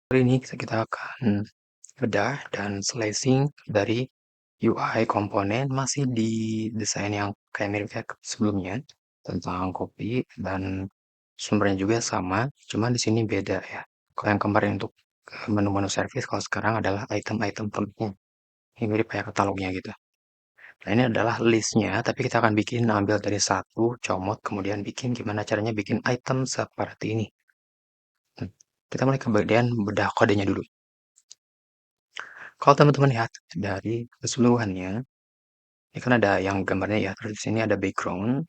Kali ini kita akan bedah dan slicing dari UI komponen masih di desain yang kayak mirip kayak sebelumnya tentang kopi dan sumbernya juga sama, cuma di sini beda ya. Kalau yang kemarin untuk menu-menu service, kalau sekarang adalah item-item produknya. Ini mirip kayak katalognya gitu. Nah ini adalah listnya, tapi kita akan bikin ambil dari satu, comot, kemudian bikin gimana caranya bikin item seperti ini. Kita mulai ke bagian bedah kodenya dulu. Kalau teman-teman lihat dari keseluruhannya, ini kan ada yang gambarnya ya, terus di sini ada background.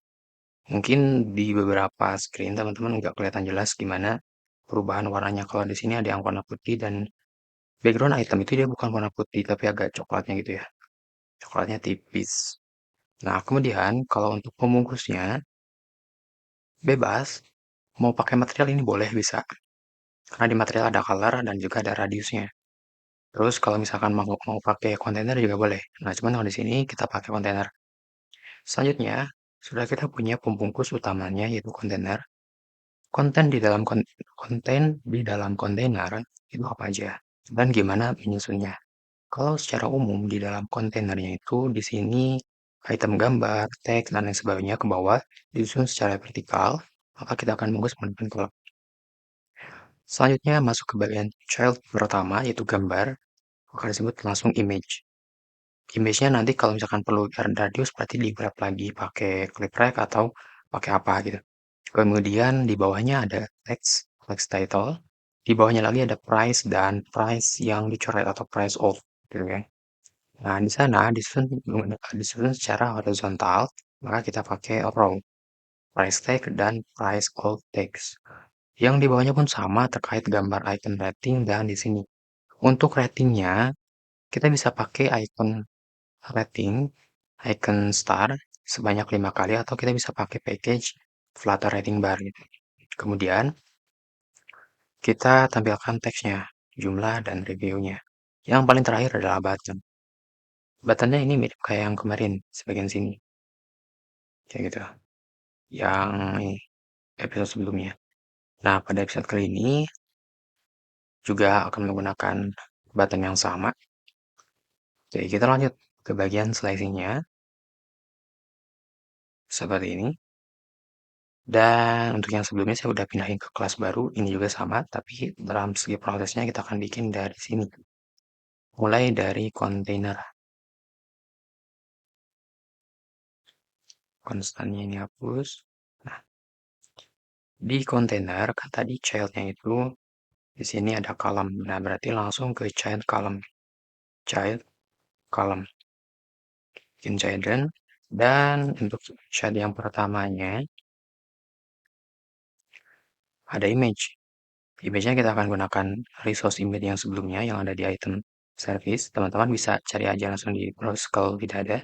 Mungkin di beberapa screen teman-teman nggak kelihatan jelas gimana perubahan warnanya. Kalau di sini ada yang warna putih dan background item itu dia bukan warna putih, tapi agak coklatnya gitu ya. Coklatnya tipis. Nah, kemudian kalau untuk pembungkusnya, bebas. Mau pakai material ini boleh bisa. Karena di material ada color dan juga ada radiusnya. Terus kalau misalkan mau pakai kontainer juga boleh. Nah, cuman kalau di sini kita pakai kontainer. Selanjutnya, sudah kita punya pembungkus utamanya yaitu kontainer. Konten di dalam kontainer itu apa aja dan gimana menyusunnya. Kalau secara umum di dalam kontainernya itu di sini item gambar, teks dan lain sebagainya ke bawah disusun secara vertikal, maka kita akan bungkus menggunakan kolom. Selanjutnya masuk ke bagian child pertama yaitu gambar, akan disebut langsung image. Image-nya nanti kalau misalkan perlu radius berarti di grab lagi pakai clip rag atau pakai apa gitu. Kemudian di bawahnya ada text title. Di bawahnya lagi ada price dan price yang dicoret atau price of gitu kan. Nah, di sana disusun secara horizontal, maka kita pakai row, price tag dan price of text. Yang di bawahnya pun sama terkait gambar icon rating dan di sini. Untuk ratingnya, kita bisa pakai icon rating, icon star sebanyak 5 kali atau kita bisa pakai package Flutter rating bar gitu. Kemudian kita tampilkan teksnya, jumlah dan reviewnya. Yang paling terakhir adalah button. Buttonnya ini mirip kayak yang kemarin, sebagian sini. Kayak gitu. Yang episode sebelumnya. Nah, pada episode kali ini juga akan menggunakan button yang sama. Jadi kita lanjut ke bagian slicingnya. Seperti ini. Dan untuk yang sebelumnya saya udah pindahin ke kelas baru. Ini juga sama, tapi dalam segi prosesnya kita akan bikin dari sini. Mulai dari kontainer. Konstannya ini hapus. Nah, di kontainer kan tadi child-nya itu di sini ada column. Nah, berarti langsung ke child column. Child column. Bikin child dan untuk child yang pertamanya ada image. Image-nya kita akan gunakan resource image yang sebelumnya yang ada di item service. Teman-teman bisa cari aja langsung di browse kalau tidak ada.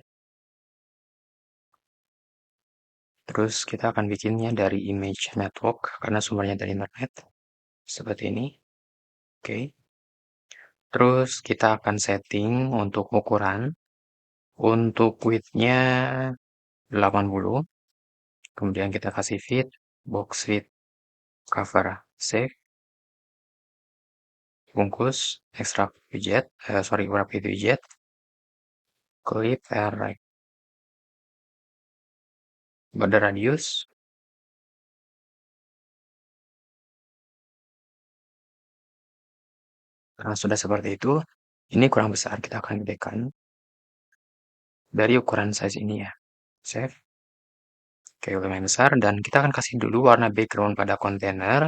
Terus kita akan bikinnya dari image network karena sumbernya dari internet. Seperti ini. Oke. Terus kita akan setting untuk ukuran. Untuk width-nya 80. Kemudian kita kasih fit, box width, cover, save, bungkus, extract widget, wrap with widget, clip, right. Border radius. Karena sudah seperti itu, ini kurang besar, kita akan gedekan dari ukuran size ini ya. Save. Oke, lumayan besar. Dan kita akan kasih dulu warna background pada kontainer.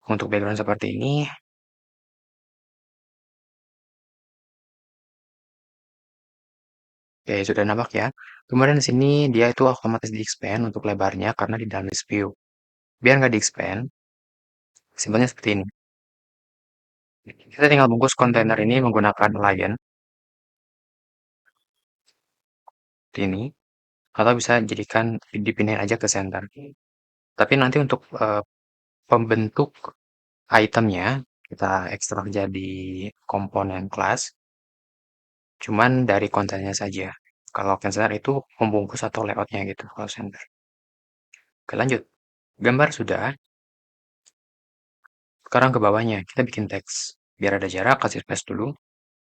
Untuk background seperti ini. Oke, sudah nampak ya. Kemudian di sini dia itu otomatis di-expand untuk lebarnya karena di dalam list view. Biar nggak di-expand, simpelnya seperti ini. Kita tinggal bungkus kontainer ini menggunakan Lion. Seperti ini. Atau bisa jadikan dipindahin aja ke center. Tapi nanti untuk pembentuk itemnya kita ekstrak jadi komponen kelas. Cuman dari kontennya saja. Kalau center itu membungkus atau layoutnya gitu. Kalau center. Oke lanjut. Gambar sudah. Sekarang ke bawahnya, kita bikin teks. Biar ada jarak, kasih space dulu.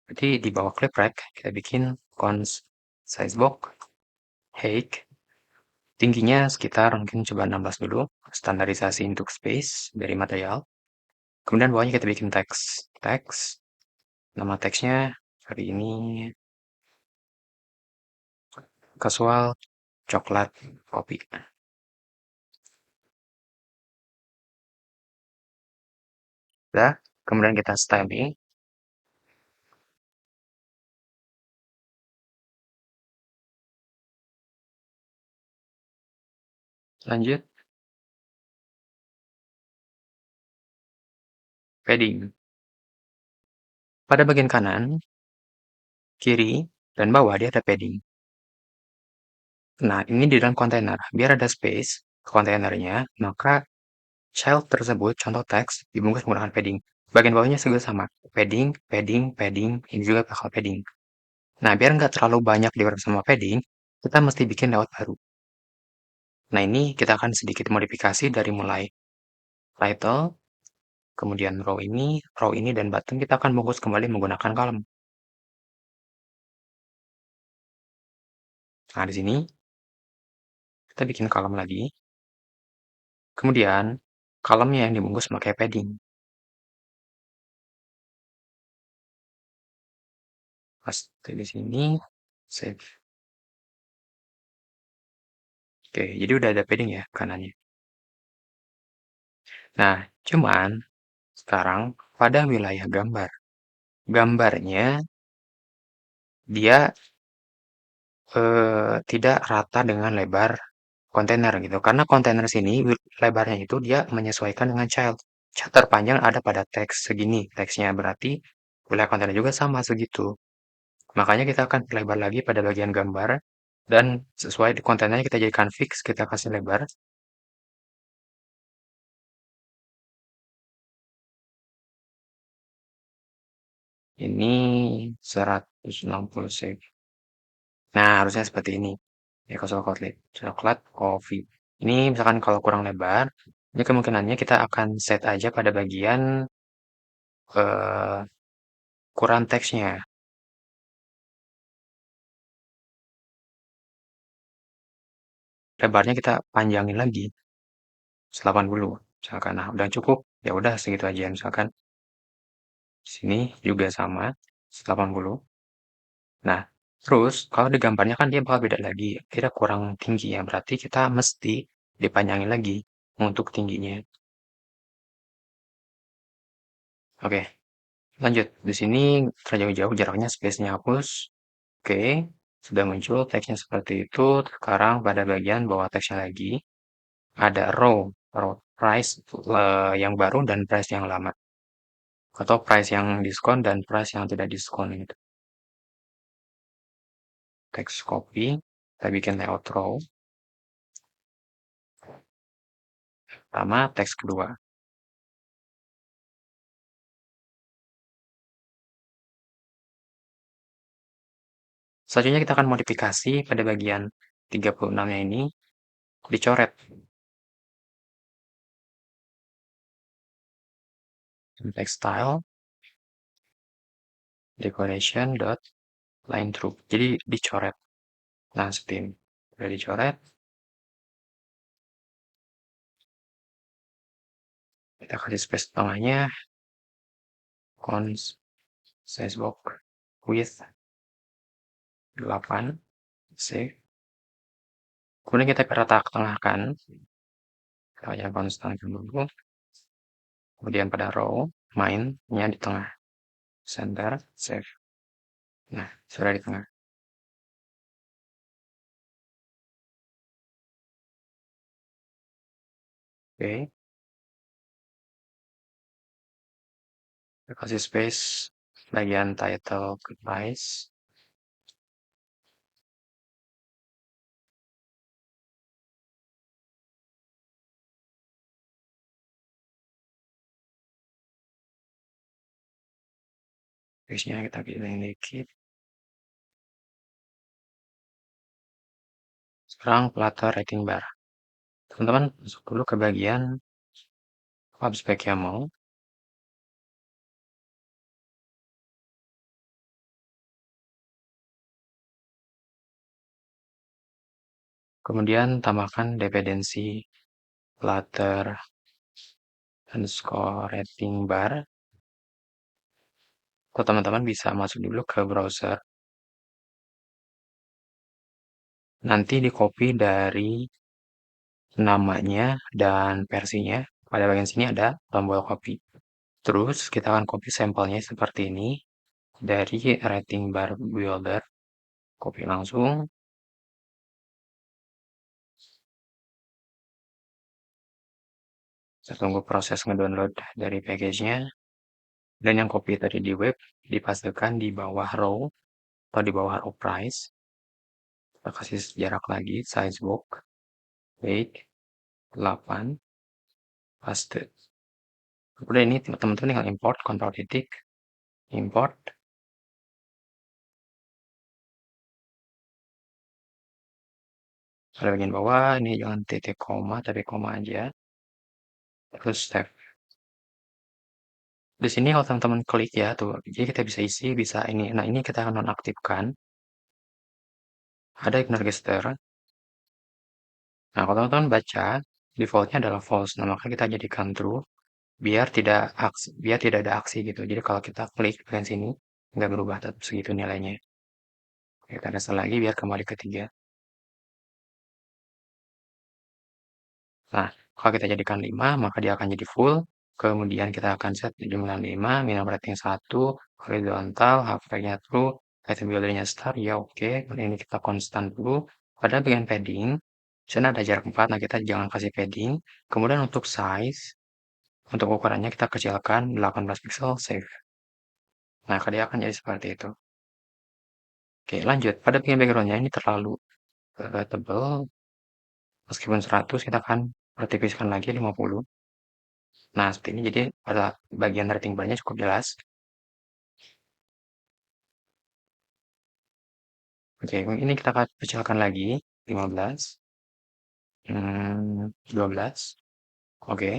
Berarti di bawah clip rag, kita bikin cons sizebox, height. Tingginya sekitar mungkin coba 16 dulu. Standarisasi untuk space dari material. Kemudian bawahnya kita bikin teks. Teks. Nama teksnya hari ini casual coklat kopi. Udah. Kemudian kita styling. Lanjut, padding. Pada bagian kanan, kiri, dan bawah dia ada padding. Nah, ini di dalam kontainer. Biar ada space ke kontainernya, maka child tersebut, contoh teks, dibungkus menggunakan padding. Bagian bawahnya juga sama. Padding, padding, padding. Ini juga bakal padding. Nah, biar nggak terlalu banyak di sama padding, kita mesti bikin layout baru. Nah, ini kita akan sedikit modifikasi dari mulai title, kemudian row ini, dan button kita akan bungkus kembali menggunakan kolom. Nah, di sini kita bikin kolom lagi. Kemudian, kolomnya yang dibungkus pakai padding. Paste di sini, save. Oke, jadi udah ada padding ya kanannya. Nah, cuman sekarang pada wilayah gambar. Gambarnya dia tidak rata dengan lebar kontainer gitu. Karena kontainer sini lebarnya itu dia menyesuaikan dengan child. Child terpanjang ada pada teks segini teksnya, berarti wilayah kontainer juga sama segitu. Makanya kita akan perlebar lagi pada bagian gambar dan sesuai di kontainernya kita jadikan fix, kita kasih lebar. Ini 160 cm. Nah, harusnya seperti ini. Ya, coklat coffee. Ini misalkan kalau kurang lebar, ini kemungkinannya kita akan set aja pada bagian eh, ukuran teksnya. Lebarnya kita panjangin lagi 80 misalkan. Nah, udah cukup. Ya udah segitu aja misalkan. Sini juga sama 80. Nah, terus kalau di gambarnya kan dia bakal beda lagi. Kita kurang tinggi ya, berarti kita mesti dipanjangin lagi untuk tingginya. Oke, lanjut. Di sini terjauh-jauh jaraknya space-nya hapus. Oke, sudah muncul teksnya seperti itu. Sekarang pada bagian bawah teksnya lagi ada row price yang baru dan price yang lama. Atau price yang diskon dan price yang tidak diskon gitu. Teks copy, kita bikin layout row, sama teks kedua. Selanjutnya kita akan modifikasi pada bagian 36-nya ini, dicoret. Text style, decoration, dot, line through. Jadi dicoret. Nah, seperti ini. Sudah dicoret, kita kasih space tengahnya, cons, sizebox, width, 8, save. Kemudian kita rata tengahkan, kita konstan dulu. Kemudian pada row, main-nya di tengah. Center, save. Nah, sudah di tengah. Oke, kita kasih space bagian title ke price. Space-nya kita pilih dikit. Sekarang Flutter Writing Bar. Teman-teman masuk dulu ke bagian Abstract YAML. Kemudian tambahkan dependensi flutter underscore rating bar. Atau teman-teman bisa masuk dulu ke browser. Nanti di copy dari namanya dan versinya. Pada bagian sini ada tombol copy. Terus kita akan copy sampelnya seperti ini dari rating bar builder. Copy langsung. Kita tunggu proses ngedownload dari package-nya. Dan yang copy tadi di web dipastikan di bawah row atau di bawah row price. Kita kasih jarak lagi, size box, weight, 8, paste. Udah ini teman-teman tinggal import, kontrol titik, import. Pada bagian bawah, ini jangan titik koma, tapi koma aja. Terus save. Di sini kalau teman-teman klik ya, tuh, jadi kita bisa isi, bisa ini. Nah, ini kita akan nonaktifkan. Ada ignore gesture. Nah, kalau teman-teman baca, defaultnya adalah false. Nah, maka kita jadikan true, biar tidak ada aksi gitu. Jadi kalau kita klik bagian sini, nggak berubah, tetap segitu nilainya. Kita restart lagi biar kembali ke 3. Nah, kalau kita jadikan 5, maka dia akan jadi full. Kemudian kita akan set jumlah 5, minimum rating 1, horizontal, half nya true, item builder-nya star, ya oke. Kemudian ini kita konstan dulu. Pada bagian padding, di sana ada jarak 4, nah kita jangan kasih padding. Kemudian untuk size, untuk ukurannya kita kecilkan 18 pixel, save. Nah, dia akan jadi seperti itu. Oke, lanjut. Pada bagian background-nya ini terlalu tebal. Meskipun 100, kita akan tipiskan lagi 50. Nah, seperti ini jadi pada bagian rating bar-nya cukup jelas. Oke, ini kita akan kecilkan lagi 15, 12. Oke.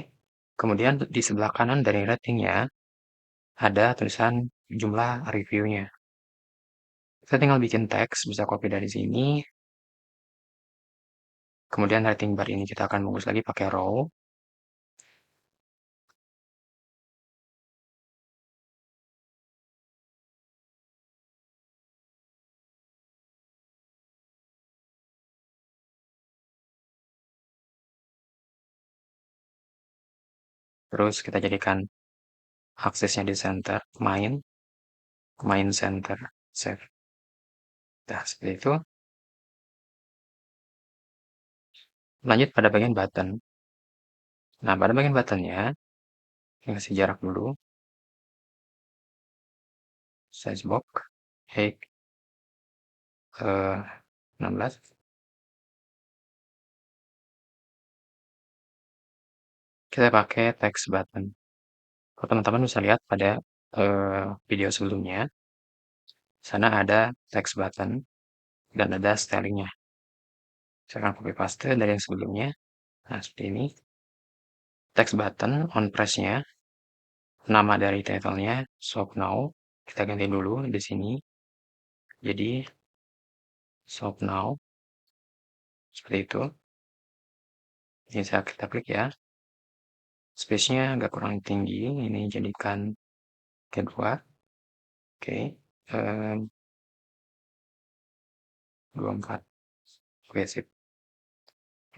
Kemudian di sebelah kanan dari ratingnya ada tulisan jumlah reviewnya. Kita tinggal bikin teks, bisa copy dari sini. Kemudian rating bar ini kita akan bungkus lagi pakai row. Terus kita jadikan aksesnya di center, main center, save. Nah, seperti itu. Lanjut pada bagian button. Nah, pada bagian buttonnya, kita kasih jarak dulu. Size box, height, 16. Kita pakai text button. Kalau teman-teman bisa lihat pada video sebelumnya, sana ada text button dan ada stylingnya. Saya akan copy paste dari yang sebelumnya. Nah, seperti ini. Text button on press-nya, nama dari title-nya, shop now. Kita ganti dulu di sini. Jadi, shop now. Seperti itu. Ini kita klik ya. Space-nya agak kurang tinggi. Ini jadikan kedua. Oke. 24. Oke, sip.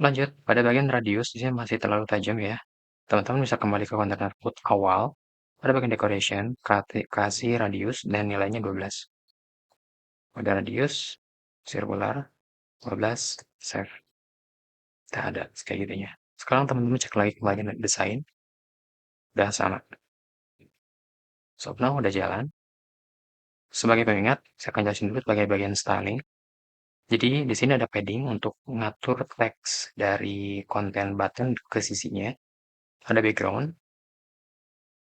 Lanjut, pada bagian radius, di sini masih terlalu tajam ya. Teman-teman bisa kembali ke kontainer put awal. Pada bagian decoration, kasih radius dan nilainya 12. Pada radius, circular, 12, save. Tidak ada, kayak gitunya. Sekarang teman-teman cek lagi ke bagian desain. Udah sama. So, now udah jalan. Sebagai pengingat, saya akan jelasin dulu sebagai bagian styling. Jadi, di sini ada padding untuk mengatur teks dari konten button ke sisinya. Ada background.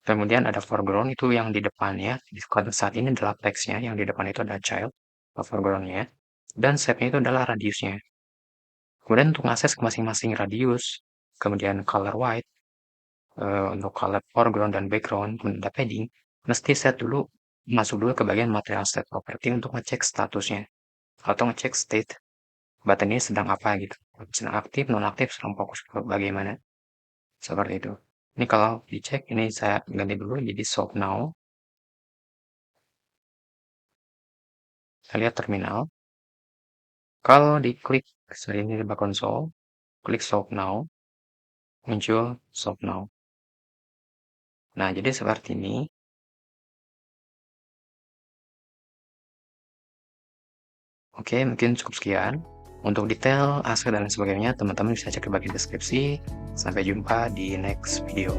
Kemudian ada foreground, itu yang di depannya. Saat ini adalah teksnya, yang di depan itu ada child, foregroundnya. Dan shape-nya itu adalah radiusnya. Kemudian untuk akses ke masing-masing radius, kemudian color white, untuk color foreground dan background, kemudian ada padding, mesti set dulu, masuk dulu ke bagian material state property untuk ngecek statusnya, atau ngecek state button ini sedang apa gitu. Sedang aktif, nonaktif, sedang fokus ke bagaimana. Seperti itu. Ini kalau dicek, ini saya ganti dulu jadi shop now. Kita lihat terminal. Kalau diklik, ini di konsol, klik shop now, muncul shop now. Nah, jadi seperti ini. Oke, mungkin cukup sekian. Untuk detail, aset, dan lain sebagainya, teman-teman bisa cek di bagian deskripsi. Sampai jumpa di next video.